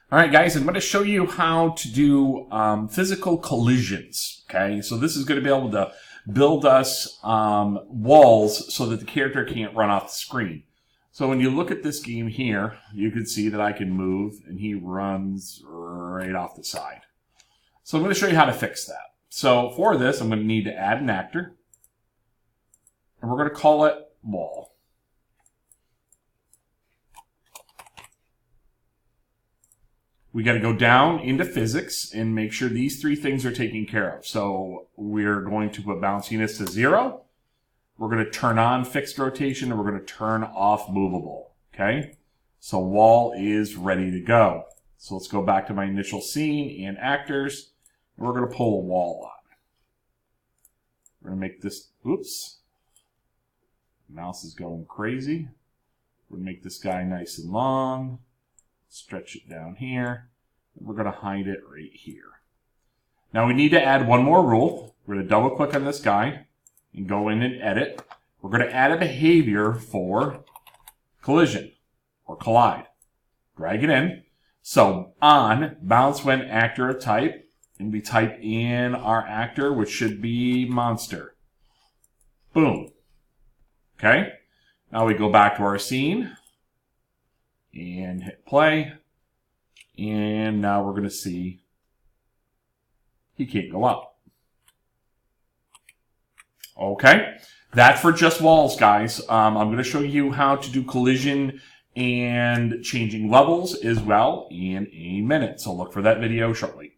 All right, guys, I'm going to show you how to do physical collisions, okay? So this is going to be able to build us walls so that the character can't run off the screen. So when you look at this game here, you can see that I can move, and he runs right off the side. So I'm going to show you how to fix that. So for this, I'm going to need to add an actor, and we're going to call it wall. We got to go down into physics and make sure these three things are taken care of. So we're going to put bounciness to 0. We're going to turn on fixed rotation, and we're going to turn off movable. Okay? So wall is ready to go. So let's go back to my initial scene and actors. And we're going to pull a wall on. We're going to make this, oops. Mouse is going crazy. We're going to make this guy nice and long. Stretch it down here. We're going to hide it right here. Now we need to add one more rule. We're going to double click on this guy and go in and edit. We're going to add a behavior for collision or collide. Drag it in. So on bounce when actor of type, and we type in our actor, which should be monster. Boom. Okay. Now we go back to our scene and hit play, and now we're going to see he can't go up. Okay, that's for just walls, guys. I'm going to show you how to do collision and changing levels as well in a minute, so look for that video shortly.